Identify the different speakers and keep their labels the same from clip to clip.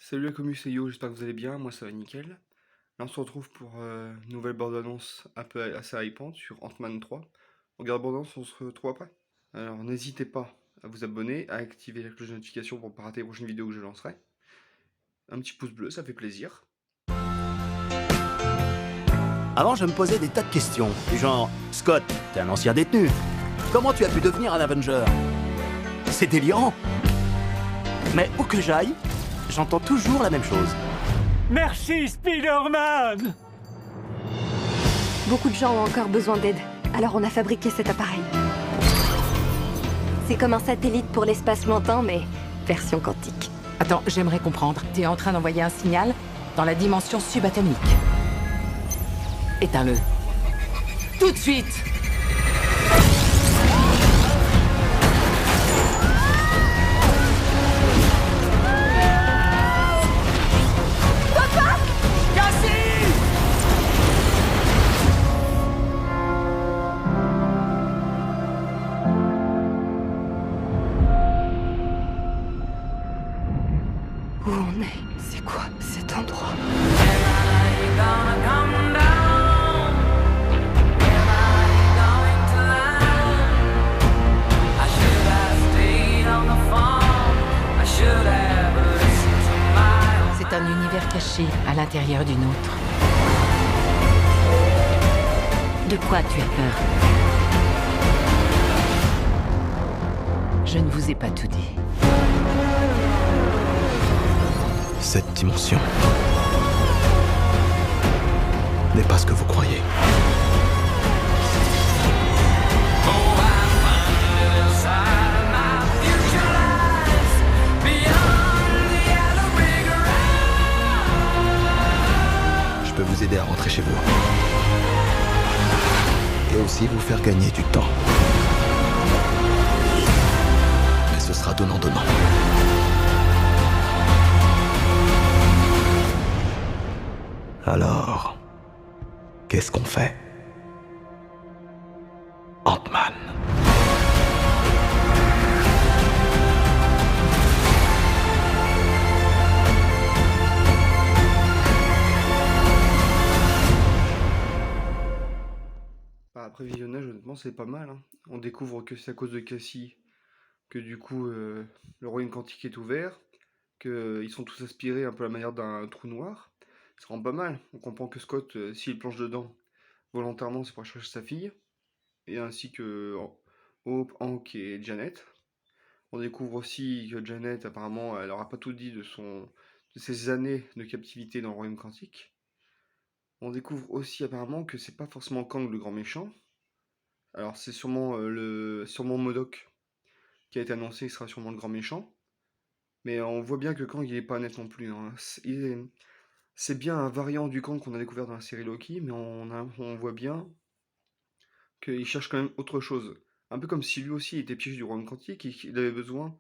Speaker 1: Salut la commu, c'est Yo, j'espère que vous allez bien, moi ça va nickel. Là on se retrouve pour une nouvelle bande-annonce un peu assez hypante sur Ant-Man 3. On regarde la bande-annonce, on se retrouve après. Alors n'hésitez pas à vous abonner, à activer la cloche de notification pour ne pas rater les prochaines vidéos que je lancerai. Un petit pouce bleu, ça fait plaisir.
Speaker 2: Avant, je me posais des tas de questions, du genre « Scott, t'es un ancien détenu. Comment tu as pu devenir un Avenger ?» C'est délirant. Mais où que j'aille, j'entends toujours la même chose.
Speaker 3: Merci, Spider-Man!
Speaker 4: Beaucoup de gens ont encore besoin d'aide, alors on a fabriqué cet appareil. C'est comme un satellite pour l'espace lointain, mais version quantique.
Speaker 5: Attends, j'aimerais comprendre. T'es en train d'envoyer un signal dans la dimension subatomique. Éteins-le. Tout de suite!
Speaker 4: Où on est? C'est quoi cet endroit?
Speaker 5: C'est un univers caché à l'intérieur du nôtre. De quoi tu as peur? Je ne vous ai pas tout dit.
Speaker 2: Cette dimension n'est pas ce que vous croyez. Je peux vous aider à rentrer chez vous. Et aussi vous faire gagner du temps. Mais ce sera donnant-donnant. Alors, qu'est-ce qu'on fait? Ant-Man.
Speaker 1: Bah, après visionnage, honnêtement c'est pas mal, hein. On découvre que c'est à cause de Cassie que du coup le royaume quantique est ouvert, qu'ils sont tous aspirés un peu à la manière d'un trou noir. Ça rend pas mal. On comprend que Scott, s'il plonge dedans volontairement, c'est pour chercher sa fille, et ainsi que Hope, Hank et Janet. On découvre aussi que Janet, apparemment, elle aura pas tout dit de ses années de captivité dans le royaume quantique. On découvre aussi apparemment que c'est pas forcément Kang le grand méchant. Alors c'est sûrement MODOK qui a été annoncé, il sera sûrement le grand méchant. Mais on voit bien que Kang il est pas net non plus, hein. C'est bien un variant du Kang qu'on a découvert dans la série Loki, mais on voit bien qu'il cherche quand même autre chose. Un peu comme si lui aussi était piégé du royaume quantique et qu'il avait besoin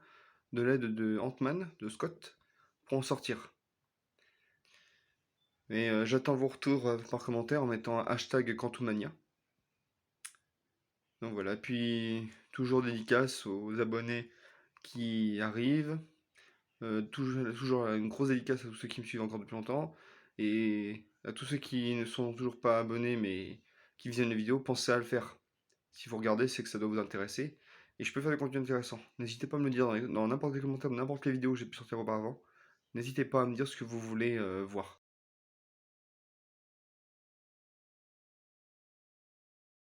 Speaker 1: de l'aide de Ant-Man, de Scott, pour en sortir. Mais j'attends vos retours par commentaire en mettant un hashtag Quantumania. Donc voilà, puis toujours dédicace aux abonnés qui arrivent. Toujours une grosse dédicace à tous ceux qui me suivent encore depuis longtemps. Et à tous ceux qui ne sont toujours pas abonnés mais qui visionnent les vidéos, pensez à le faire. Si vous regardez, c'est que ça doit vous intéresser. Et je peux faire des contenus intéressants. N'hésitez pas à me le dire dans n'importe quel commentaire, de n'importe quelle vidéo que j'ai pu sortir auparavant. N'hésitez pas à me dire ce que vous voulez voir.